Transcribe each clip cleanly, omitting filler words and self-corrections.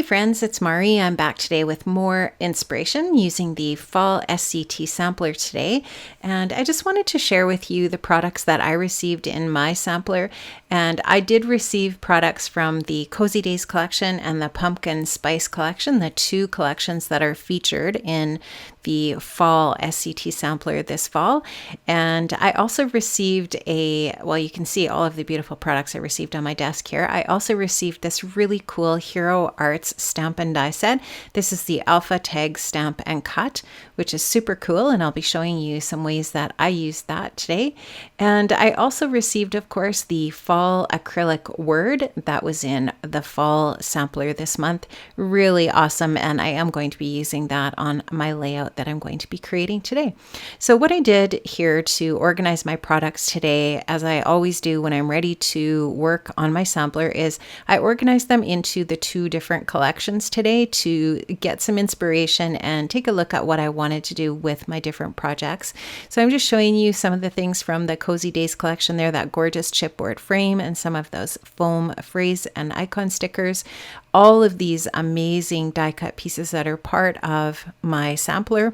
Hey friends, it's Mari. I'm back today with more inspiration using the Fall SCT Sampler today. And I just wanted to share with you the products that I received in my sampler. And I did receive products from the Cozy Days collection and the Pumpkin Spice collection, the two collections that are featured in the Fall SCT Sampler this fall. And I also received well, you can see all of the beautiful products I received on my desk here. I also received this really cool Hero Arts stamp and die set. This is the Alpha Tag Stamp and Cut, which is super cool, and I'll be showing you some ways that I used that today. And I also received, of course, the Fall Acrylic Word that was in the Fall Sampler this month. Really awesome, and I am going to be using that on my layout that I'm going to be creating today. So what I did here to organize my products today, as I always do when I'm ready to work on my sampler, is I organized them into the two different collections today to get some inspiration and take a look at what I wanted to do with my different projects. So I'm just showing you some of the things from the Cozy Days collection there, that gorgeous chipboard frame and some of those foam phrase and icon stickers. All of these amazing die cut pieces that are part of my sampler,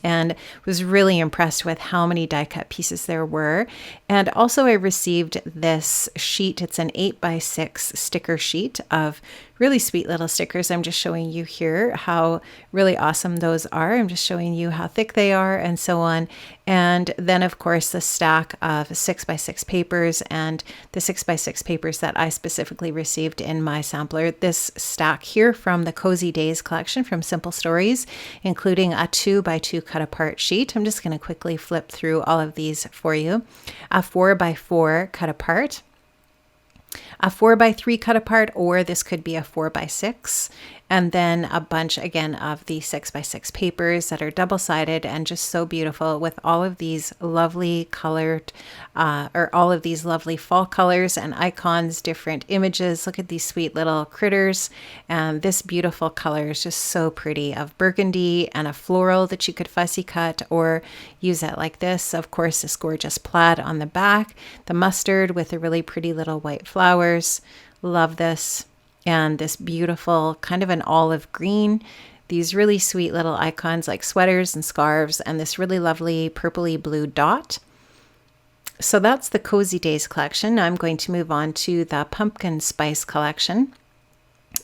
and was really impressed with how many die cut pieces there were. And also I received this sheet. It's an 8x6 sticker sheet of really sweet little stickers. I'm just showing you here how really awesome those are. I'm just showing you how thick they are and so on. And then of course the stack of 6x6 papers and the 6x6 papers that I specifically received in my sampler. This stack here from the Cozy Days collection from Simple Stories, including a 2x2 cut apart sheet. I'm just going to quickly flip through all of these for you. A 4x4 cut apart, a 4x3 cut apart, or this could be a 4x6, and then a bunch again of the 6x6 papers that are double-sided and just so beautiful with all of these lovely colored or all of these lovely fall colors and icons, different images. Look at these sweet little critters, and this beautiful color is just so pretty, of burgundy and a floral that you could fussy cut or use it like this. Of course, this gorgeous plaid on the back, the mustard with the really pretty little white flowers. Love this. And this beautiful kind of an olive green, these really sweet little icons like sweaters and scarves, and this really lovely purpley blue dot. So that's the Cozy Days collection. Now I'm going to move on to the Pumpkin Spice collection.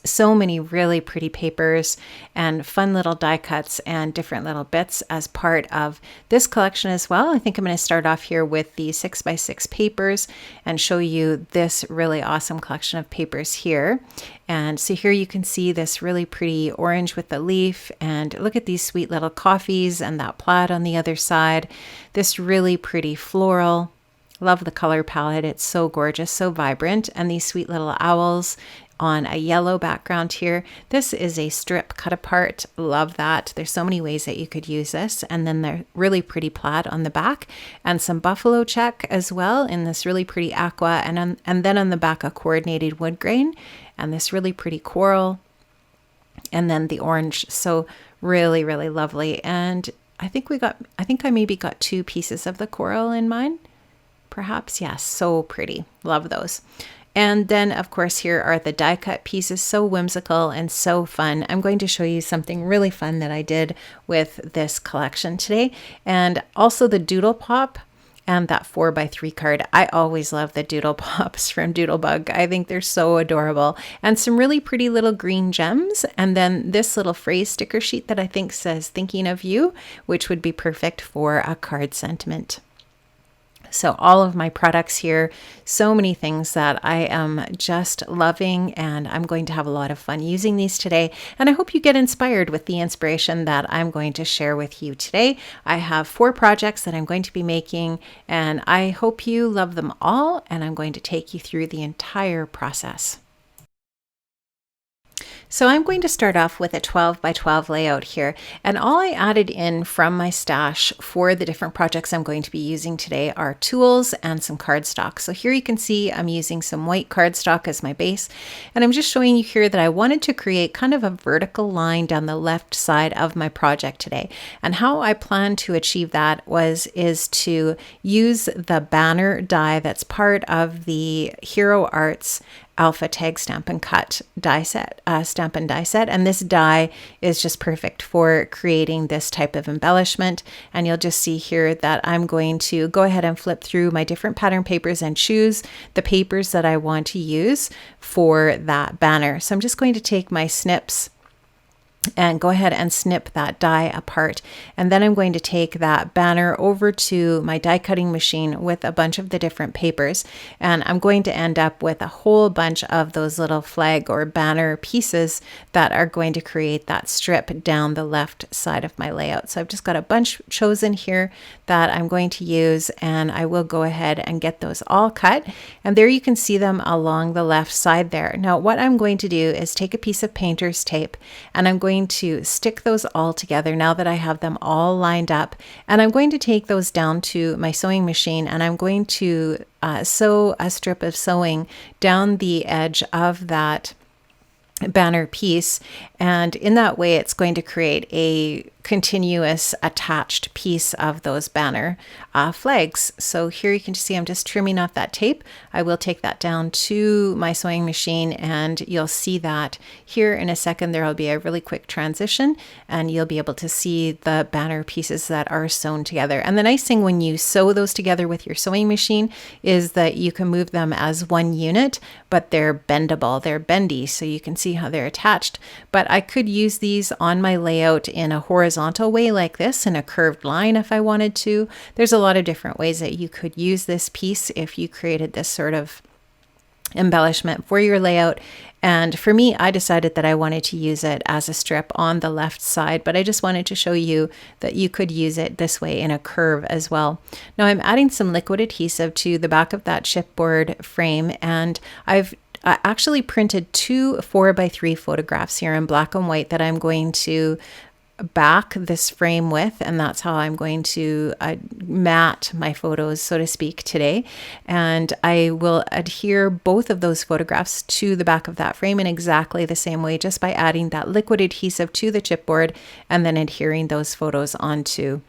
So many really pretty papers and fun little die cuts and different little bits as part of this collection as well. I think I'm going to start off here with the 6x6 papers and show you this really awesome collection of papers here. And so here you can see this really pretty orange with the leaf, and look at these sweet little coffees and that plaid on the other side. This really pretty floral. Love the color palette. It's so gorgeous, so vibrant. And these sweet little owls on a yellow background here. This is a strip cut apart. Love that. There's so many ways that you could use this. And then the really pretty plaid on the back, and some buffalo check as well in this really pretty aqua, and then on the back a coordinated wood grain and this really pretty coral, and then the orange. So really, really lovely. And I think I maybe got two pieces of the coral in mine. Perhaps, yes, so pretty. Love those. And then, of course, here are the die cut pieces, so whimsical and so fun. I'm going to show you something really fun that I did with this collection today. And also the Doodle Pop and that 4x3 card. I always love the Doodle Pops from Doodlebug. I think they're so adorable. And some really pretty little green gems. And then this little phrase sticker sheet that I think says "Thinking of You," which would be perfect for a card sentiment. So all of my products here, so many things that I am just loving, and I'm going to have a lot of fun using these today. And I hope you get inspired with the inspiration that I'm going to share with you today. I have 4 projects that I'm going to be making, and I hope you love them all, and I'm going to take you through the entire process. So I'm going to start off with a 12x12 layout here, and all I added in from my stash for the different projects I'm going to be using today are tools and some cardstock. So here you can see I'm using some white cardstock as my base, and I'm just showing you here that I wanted to create kind of a vertical line down the left side of my project today. And how I plan to achieve that is to use the banner die that's part of the Hero Arts Alpha Tag Stamp and Cut die set, stamp and die set. And this die is just perfect for creating this type of embellishment. And you'll just see here that I'm going to go ahead and flip through my different pattern papers and choose the papers that I want to use for that banner. So I'm just going to take my snips and go ahead and snip that die apart. And then I'm going to take that banner over to my die cutting machine with a bunch of the different papers. And I'm going to end up with a whole bunch of those little flag or banner pieces that are going to create that strip down the left side of my layout. So I've just got a bunch chosen here that I'm going to use, and I will go ahead and get those all cut. And there you can see them along the left side there. Now what I'm going to do is take a piece of painter's tape, and I'm going to stick those all together now that I have them all lined up. And I'm going to take those down to my sewing machine, and I'm going to sew a strip of sewing down the edge of that banner piece. And in that way, it's going to create a continuous attached piece of those banner flags. So here you can see I'm just trimming off that tape. I will take that down to my sewing machine, and you'll see that here in a second. There will be a really quick transition, and you'll be able to see the banner pieces that are sewn together. And the nice thing when you sew those together with your sewing machine is that you can move them as one unit, but they're bendable, they're bendy, so you can see how they're attached. But I could use these on my layout in a horizontal way like this, in a curved line if I wanted to. There's a lot of different ways that you could use this piece if you created this sort of embellishment for your layout. And for me, I decided that I wanted to use it as a strip on the left side, but I just wanted to show you that you could use it this way in a curve as well. Now I'm adding some liquid adhesive to the back of that chipboard frame, and I actually printed 2 4x3 photographs here in black and white that I'm going to back this frame with, and that's how I'm going to mat my photos, so to speak, today. And I will adhere both of those photographs to the back of that frame in exactly the same way, just by adding that liquid adhesive to the chipboard and then adhering those photos onto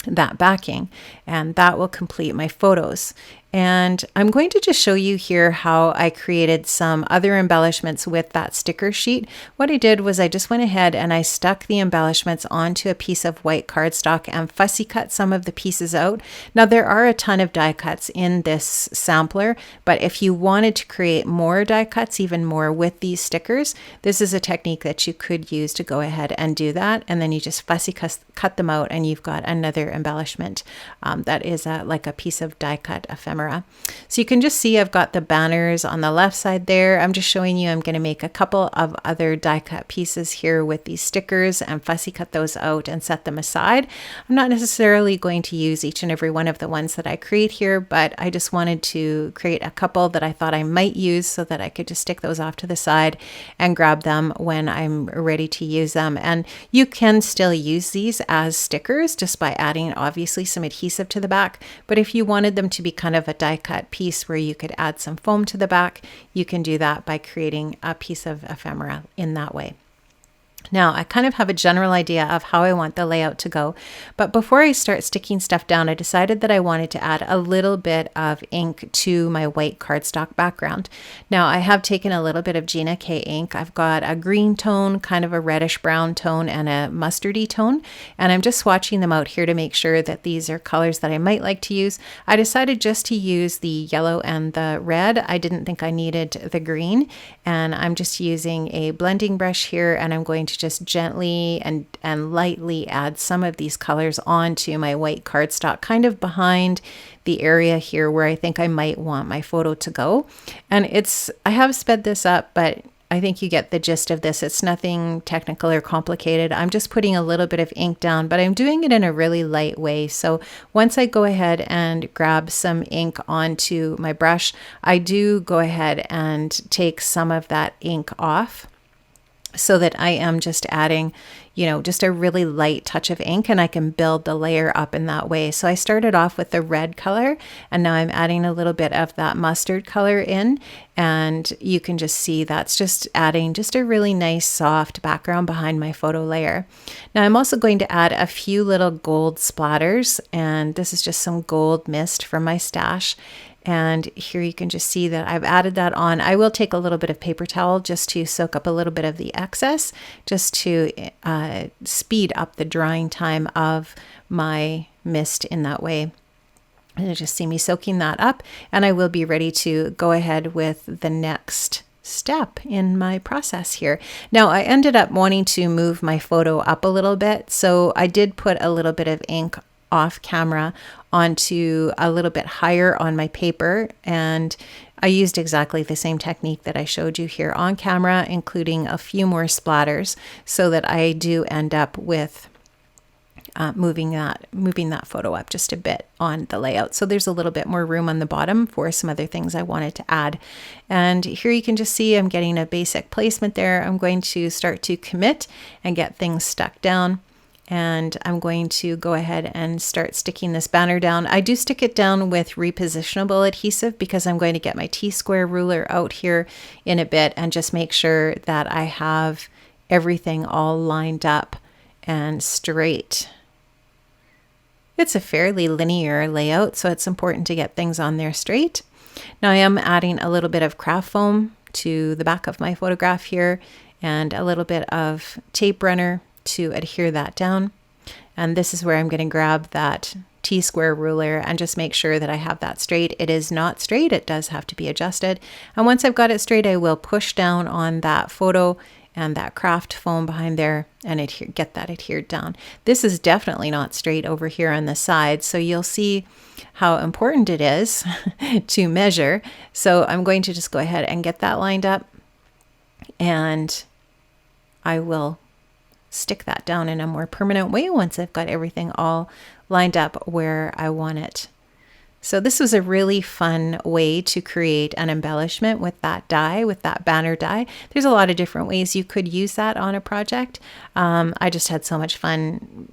that backing, and that will complete my photos. And I'm going to just show you here how I created some other embellishments with that sticker sheet. What I did was I just went ahead and I stuck the embellishments onto a piece of white cardstock and fussy cut some of the pieces out. Now there are a ton of die cuts in this sampler, but if you wanted to create more die cuts, even more with these stickers, this is a technique that you could use to go ahead and do that. And then you just fussy cut them out, and you've got another embellishment that is like a piece of die cut ephemera. So you can just see I've got the banners on the left side there. I'm just showing you I'm going to make a couple of other die cut pieces here with these stickers and fussy cut those out and set them aside. I'm not necessarily going to use each and every one of the ones that I create here, but I just wanted to create a couple that I thought I might use so that I could just stick those off to the side and grab them when I'm ready to use them. And you can still use these as stickers just by adding obviously some adhesive to the back, but if you wanted them to be kind of a die cut piece where you could add some foam to the back, you can do that by creating a piece of ephemera in that way. Now, I kind of have a general idea of how I want the layout to go, but before I start sticking stuff down, I decided that I wanted to add a little bit of ink to my white cardstock background. Now, I have taken a little bit of Gina K ink. I've got a green tone, kind of a reddish brown tone, and a mustardy tone, and I'm just swatching them out here to make sure that these are colors that I might like to use. I decided just to use the yellow and the red. I didn't think I needed the green, and I'm just using a blending brush here, and I'm going to just gently and lightly add some of these colors onto my white cardstock, kind of behind the area here where I think I might want my photo to go. And I have sped this up, but I think you get the gist of this. It's nothing technical or complicated. I'm just putting a little bit of ink down, but I'm doing it in a really light way. So once I go ahead and grab some ink onto my brush, I do go ahead and take some of that ink off, so that I am just adding, just a really light touch of ink, and I can build the layer up in that way. So I started off with the red color, and now I'm adding a little bit of that mustard color in, And you can just see that's just adding just a really nice soft background behind my photo layer. Now I'm also going to add a few little gold splatters, and this is just some gold mist from my stash. And here you can just see that I've added that on. I will take a little bit of paper towel just to soak up a little bit of the excess, just to speed up the drying time of my mist in that way. And you just see me soaking that up, and I will be ready to go ahead with the next step in my process here. Now I ended up wanting to move my photo up a little bit, so I did put a little bit of ink off camera onto a little bit higher on my paper, and I used exactly the same technique that I showed you here on camera, including a few more splatters, so that I do end up with moving that photo up just a bit on the layout. So there's a little bit more room on the bottom for some other things I wanted to add. And here you can just see I'm getting a basic placement there. I'm going to start to commit and get things stuck down. And I'm going to go ahead and start sticking this banner down. I do stick it down with repositionable adhesive because I'm going to get my T-square ruler out here in a bit and just make sure that I have everything all lined up and straight. It's a fairly linear layout, so it's important to get things on there straight. Now I am adding a little bit of craft foam to the back of my photograph here and a little bit of tape runner to adhere that down. And this is where I'm going to grab that T-square ruler and just make sure that I have that straight. It is not straight, it does have to be adjusted. And once I've got it straight, I will push down on that photo and that craft foam behind there and get that adhered down. This is definitely not straight over here on the side, so you'll see how important it is to measure. So I'm going to just go ahead and get that lined up, and I will stick that down in a more permanent way once I've got everything all lined up where I want it. So this was a really fun way to create an embellishment with that die, with that banner die. There's a lot of different ways you could use that on a project. I just had so much fun,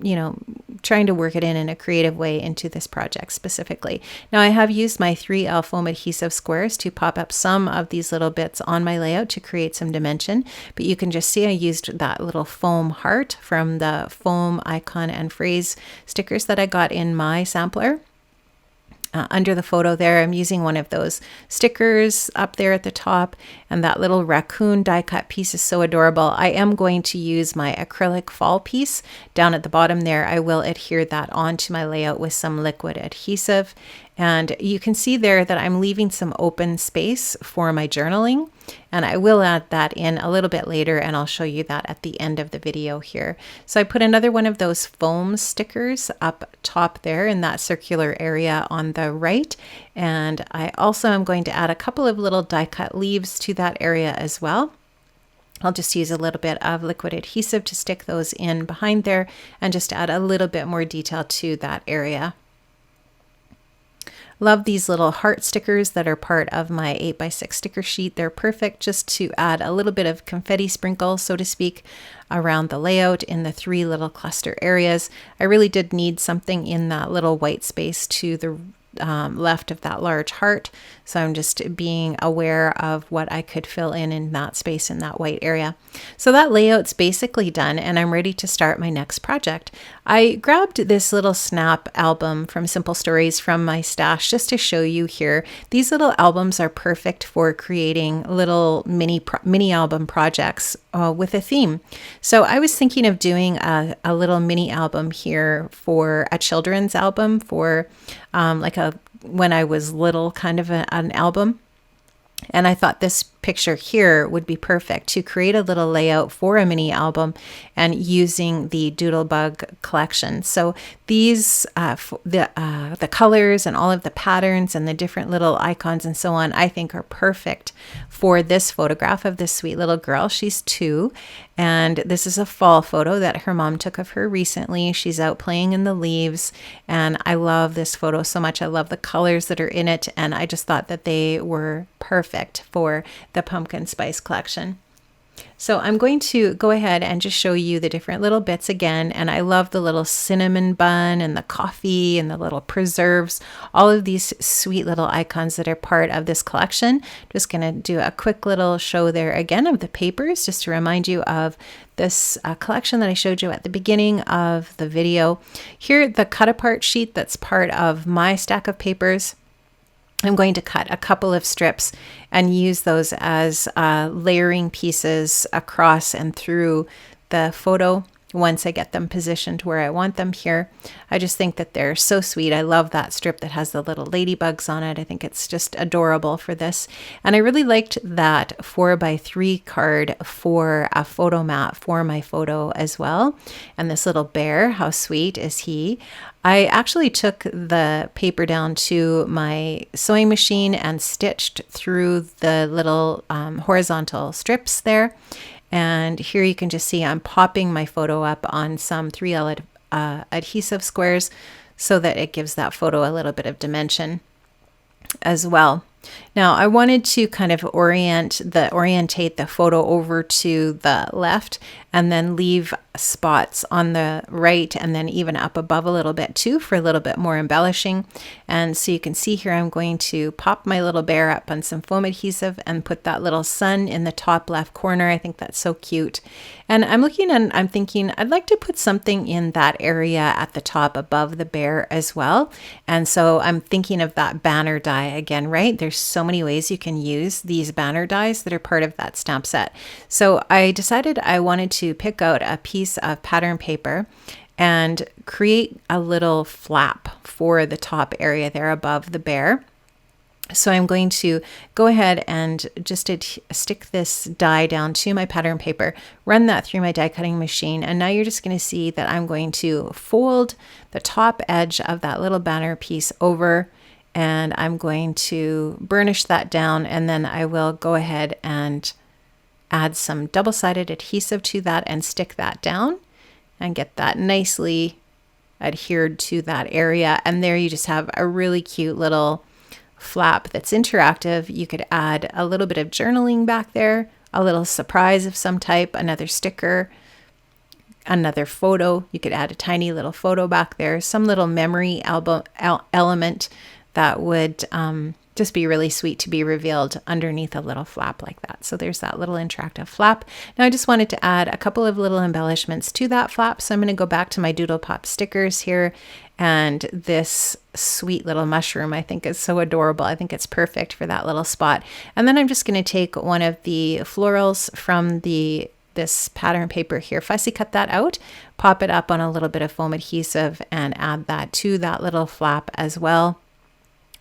trying to work it in a creative way into this project specifically. Now I have used my 3L foam adhesive squares to pop up some of these little bits on my layout to create some dimension, but you can just see I used that little foam heart from the foam icon and phrase stickers that I got in my sampler. Under the photo there, I'm using one of those stickers up there at the top, and that little raccoon die cut piece is so adorable. I am going to use my acrylic fall piece down at the bottom there. I will adhere that onto my layout with some liquid adhesive, and you can see there that I'm leaving some open space for my journaling, and I will add that in a little bit later, and I'll show you that at the end of the video here. So I put another one of those foam stickers up top there in that circular area on the right, and I also am going to add a couple of little die cut leaves to that area as well. I'll just use a little bit of liquid adhesive to stick those in behind there and just add a little bit more detail to that area. Love these little heart stickers that are part of my 8x6 sticker sheet. They're perfect just to add a little bit of confetti sprinkle, so to speak, around the layout in the 3 little cluster areas. I really did need something in that little white space to the left of that large heart, so I'm just being aware of what I could fill in that space in that white area. So that layout's basically done, and I'm ready to start my next project. I grabbed this little snap album from Simple Stories from my stash just to show you here. These little albums are perfect for creating little mini album projects with a theme. So I was thinking of doing a little mini album here for a children's album for like a when I was little kind of an album. And I thought this picture here would be perfect to create a little layout for a mini album and using the Doodlebug collection. So these, the colors and all of the patterns and the different little icons and so on, I think are perfect for this photograph of this sweet little girl. She's 2, and this is a fall photo that her mom took of her recently. She's out playing in the leaves, and I love this photo so much. I love the colors that are in it, and I just thought that they were perfect for the pumpkin spice collection. So I'm going to go ahead and just show you the different little bits again. And I love the little cinnamon bun and the coffee and the little preserves, all of these sweet little icons that are part of this collection. Just going to do a quick little show there again of the papers, just to remind you of this collection that I showed you at the beginning of the video. Here, the cut apart sheet that's part of my stack of papers. I'm going to cut a couple of strips and use those as layering pieces across and through the photo once I get them positioned where I want them here. I just think that they're so sweet. I love that strip that has the little ladybugs on it. I think it's just adorable for this. And I really liked that 4x3 card for a photo mat for my photo as well. And this little bear, how sweet is he? I actually took the paper down to my sewing machine and stitched through the little horizontal strips there. And here you can just see I'm popping my photo up on some 3L adhesive squares so that it gives that photo a little bit of dimension as well. Now I wanted to kind of orientate the photo over to the left and then leave spots on the right and then even up above a little bit too for a little bit more embellishing. And so you can see here I'm going to pop my little bear up on some foam adhesive and put that little sun in the top left corner. I think that's so cute. And I'm looking and I'm thinking I'd like to put something in that area at the top above the bear as well. And so I'm thinking of that banner die again, right? There's so many ways you can use these banner dies that are part of that stamp set. So I decided I wanted to pick out a piece of pattern paper and create a little flap for the top area there above the bear. So I'm going to go ahead and just stick this die down to my pattern paper, run that through my die cutting machine, and now you're just going to see that I'm going to fold the top edge of that little banner piece over, and I'm going to burnish that down, and then I will go ahead and add some double-sided adhesive to that and stick that down and get that nicely adhered to that area. And there you just have a really cute little flap that's interactive. You could add a little bit of journaling back there, a little surprise of some type, another sticker, another photo. You could add a tiny little photo back there, some little memory album element that would just be really sweet to be revealed underneath a little flap like that. So there's that little interactive flap. Now I just wanted to add a couple of little embellishments to that flap. So I'm going to go back to my Doodle Pop stickers here, and this sweet little mushroom I think is so adorable. I think it's perfect for that little spot. And then I'm just going to take one of the florals from this pattern paper here, fussy cut that out, pop it up on a little bit of foam adhesive, and add that to that little flap as well.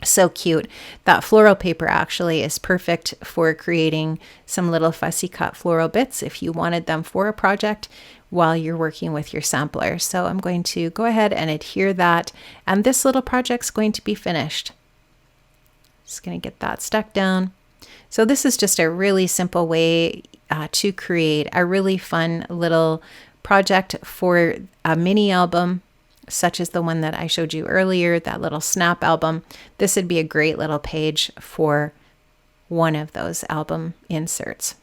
So cute. That floral paper actually is perfect for creating some little fussy cut floral bits if you wanted them for a project while you're working with your sampler. So I'm going to go ahead and adhere that, and this little project's going to be finished. Just going to get that stuck down. So this is just a really simple way to create a really fun little project for a mini album, such as the one that I showed you earlier, that little snap album. This would be a great little page for one of those album inserts.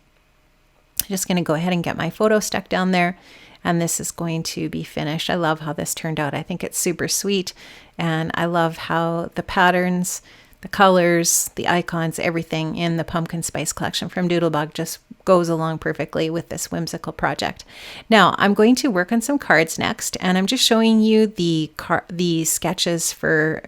I'm just going to go ahead and get my photo stuck down there, and this is going to be finished. I love how this turned out. I think it's super sweet, and I love how the patterns, the colors, the icons, everything in the pumpkin spice collection from Doodlebug just goes along perfectly with this whimsical project. Now I'm going to work on some cards next, and I'm just showing you the sketches for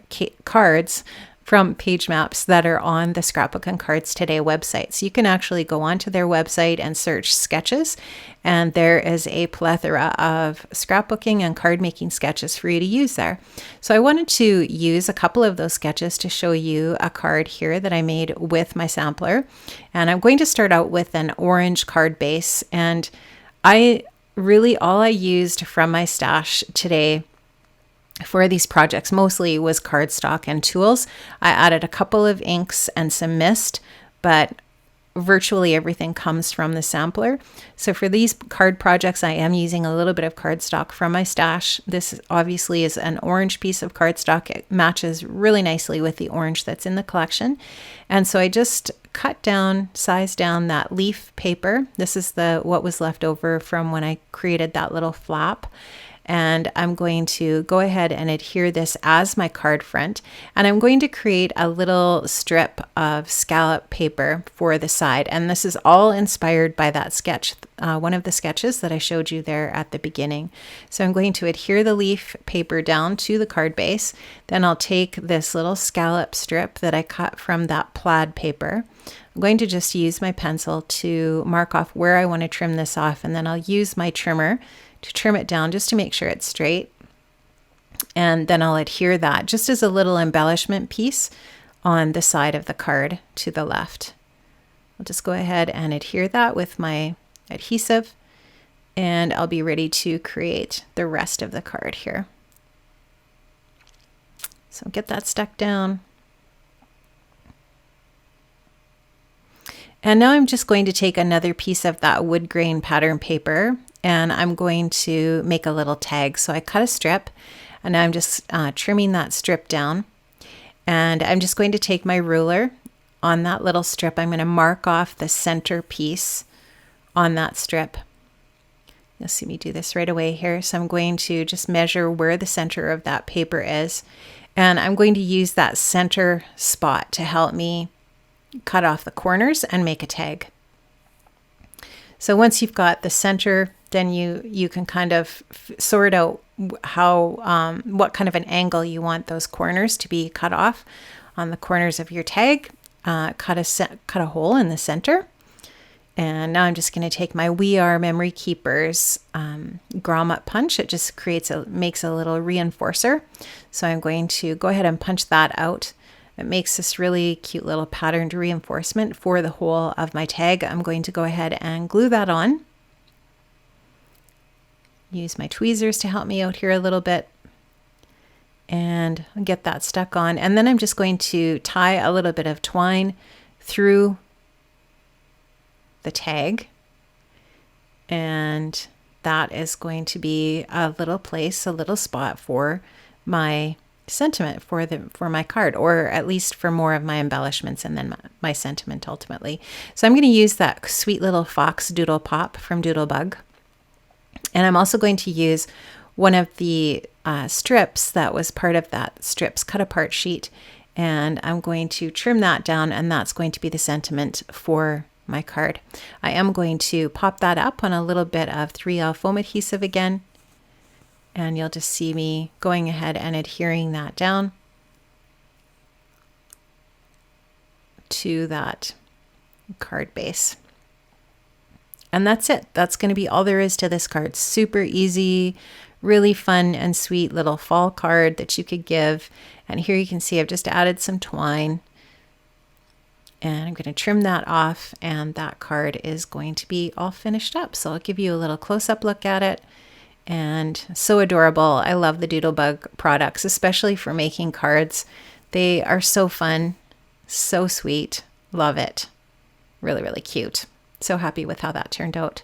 cards from Page Maps that are on the Scrapbook and Cards Today website. So you can actually go onto their website and search sketches, and there is a plethora of scrapbooking and card making sketches for you to use there. So I wanted to use a couple of those sketches to show you a card here that I made with my sampler. And I'm going to start out with an orange card base, and all I used from my stash today for these projects mostly was cardstock and tools. I added a couple of inks and some mist, but virtually everything comes from the sampler. So for these card projects, I am using a little bit of cardstock from my stash. This obviously is an orange piece of cardstock. It matches really nicely with the orange that's in the collection. And so I just size down that leaf paper. This is what was left over from when I created that little flap. And I'm going to go ahead and adhere this as my card front. And I'm going to create a little strip of scallop paper for the side. And this is all inspired by that sketch, one of the sketches that I showed you there at the beginning. So I'm going to adhere the leaf paper down to the card base. Then I'll take this little scallop strip that I cut from that plaid paper. I'm going to just use my pencil to mark off where I want to trim this off. And then I'll use my trimmer to trim it down just to make sure it's straight. And then I'll adhere that just as a little embellishment piece on the side of the card to the left. I'll just go ahead and adhere that with my adhesive, and I'll be ready to create the rest of the card here. So get that stuck down. And now I'm just going to take another piece of that wood grain pattern paper, and I'm going to make a little tag. So I cut a strip, and now I'm just trimming that strip down. And I'm just going to take my ruler on that little strip. I'm going to mark off the center piece on that strip. You'll see me do this right away here. So I'm going to just measure where the center of that paper is. And I'm going to use that center spot to help me cut off the corners and make a tag. So once you've got the center, then you can kind of sort out how what kind of an angle you want those corners to be cut off on the corners of your tag. Cut a hole in the center. And now I'm just going to take my We Are Memory Keepers grommet punch. It just makes a little reinforcer. So I'm going to go ahead and punch that out. It makes this really cute little patterned reinforcement for the whole of my tag. I'm going to go ahead and glue that on. Use my tweezers to help me out here a little bit and get that stuck on. And then I'm just going to tie a little bit of twine through the tag. And that is going to be a little place, a little spot for my sentiment for my card, or at least for more of my embellishments and then my sentiment ultimately. So I'm going to use that sweet little fox doodle pop from Doodlebug. And I'm also going to use one of the strips that was part of that strips cut apart sheet. And I'm going to trim that down, and that's going to be the sentiment for my card. I am going to pop that up on a little bit of 3L foam adhesive again. And you'll just see me going ahead and adhering that down to that card base. And that's it. That's going to be all there is to this card. Super easy, really fun and sweet little fall card that you could give. And here you can see I've just added some twine. And I'm going to trim that off, and that card is going to be all finished up. So I'll give you a little close-up look at it. And so adorable. I love the Doodlebug products, especially for making cards. They are so fun, so sweet. Love it. Really, really cute. So happy with how that turned out.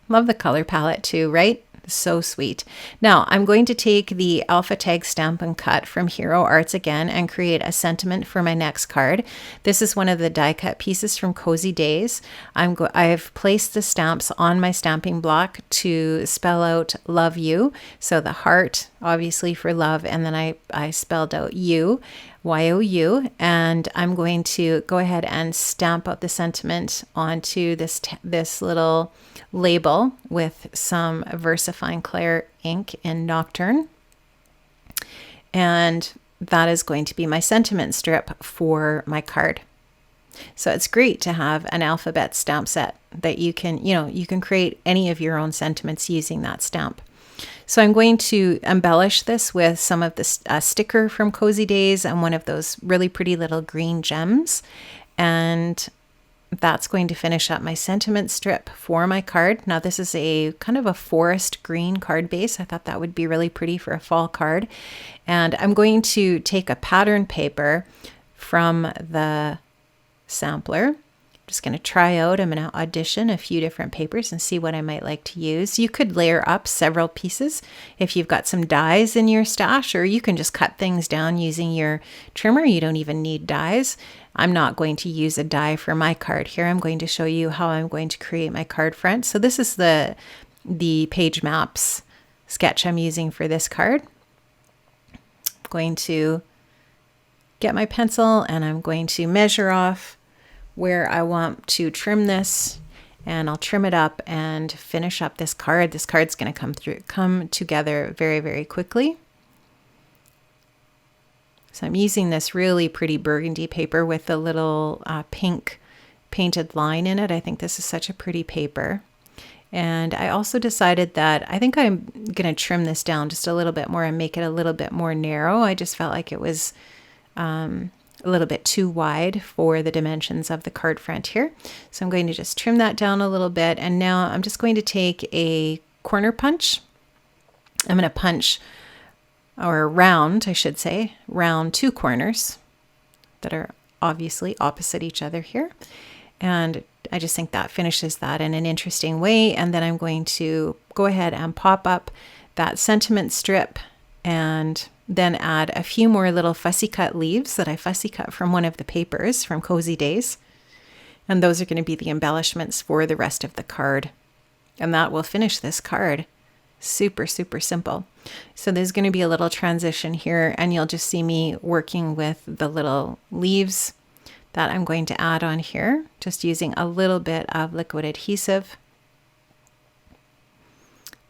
Love the color palette too, right? So sweet. Now I'm going to take the Alpha Tag Stamp and Cut from Hero Arts again and create a sentiment for my next card. This is one of the die cut pieces from Cozy Days. I've placed the stamps on my stamping block to spell out love you. So the heart, obviously for love, and then I spelled out you, Y-O-U, and I'm going to go ahead and stamp out the sentiment onto this little label with some VersaFine Clair ink in Nocturne. And that is going to be my sentiment strip for my card. So it's great to have an alphabet stamp set that you can create any of your own sentiments using that stamp. So I'm going to embellish this with some of the sticker from Cozy Days and one of those really pretty little green gems. And that's going to finish up my sentiment strip for my card. Now this is a kind of a forest green card base. I thought that would be really pretty for a fall card. And I'm going to take a pattern paper from the sampler, just going to try out, I'm going to audition a few different papers and see what I might like to use. You could layer up several pieces if you've got some dies in your stash, or you can just cut things down using your trimmer. You don't even need dies. I'm not going to use a die for my card here. I'm going to show you how I'm going to create my card front. So this is the page maps sketch I'm using for this card. I'm going to get my pencil and I'm going to measure off where I want to trim this, and I'll trim it up and finish up this card. This card's going to come together very, very quickly. So I'm using this really pretty burgundy paper with a little pink painted line in it. I think this is such a pretty paper. And I also decided that I think I'm going to trim this down just a little bit more and make it a little bit more narrow. I just felt like it was a little bit too wide for the dimensions of the card front here. So I'm going to just trim that down a little bit. And now I'm just going to take a corner punch. I'm going to punch, or round, I should say, round 2 corners that are obviously opposite each other here. And I just think that finishes that in an interesting way. And then I'm going to go ahead and pop up that sentiment strip and then add a few more little fussy cut leaves that I fussy cut from one of the papers from Cozy Days. And those are going to be the embellishments for the rest of the card. And that will finish this card. Super, super simple. So there's going to be a little transition here, and you'll just see me working with the little leaves that I'm going to add on here, just using a little bit of liquid adhesive.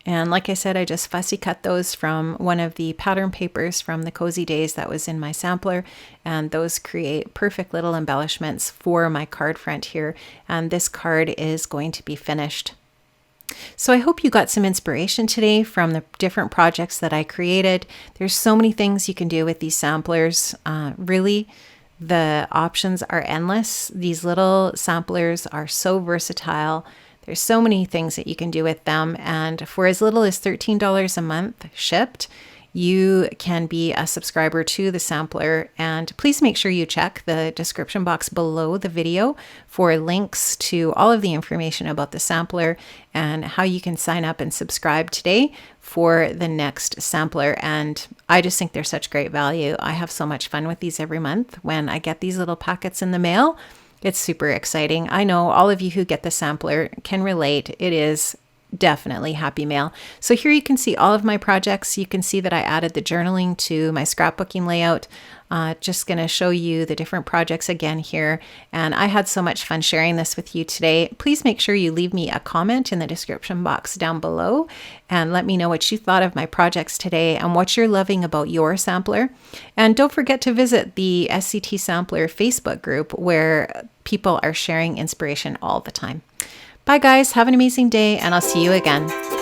And like I said, I just fussy cut those from one of the pattern papers from the Cozy Days that was in my sampler. And those create perfect little embellishments for my card front here. And this card is going to be finished. So I hope you got some inspiration today from the different projects that I created. There's so many things you can do with these samplers. Really, the options are endless. These little samplers are so versatile. There's so many things that you can do with them, and for as little as $13 a month shipped, you can be a subscriber to the sampler. And please make sure you check the description box below the video for links to all of the information about the sampler and how you can sign up and subscribe today for the next sampler. And I just think they're such great value. I have so much fun with these every month when I get these little packets in the mail. It's super exciting. I know all of you who get the sampler can relate. It is definitely happy mail. So here you can see all of my projects. You can see that I added the journaling to my scrapbooking layout. Just going to show you the different projects again here. And I had so much fun sharing this with you today. Please make sure you leave me a comment in the description box down below and let me know what you thought of my projects today and what you're loving about your sampler. And don't forget to visit the SCT Sampler Facebook group where people are sharing inspiration all the time. Bye guys, have an amazing day, and I'll see you again.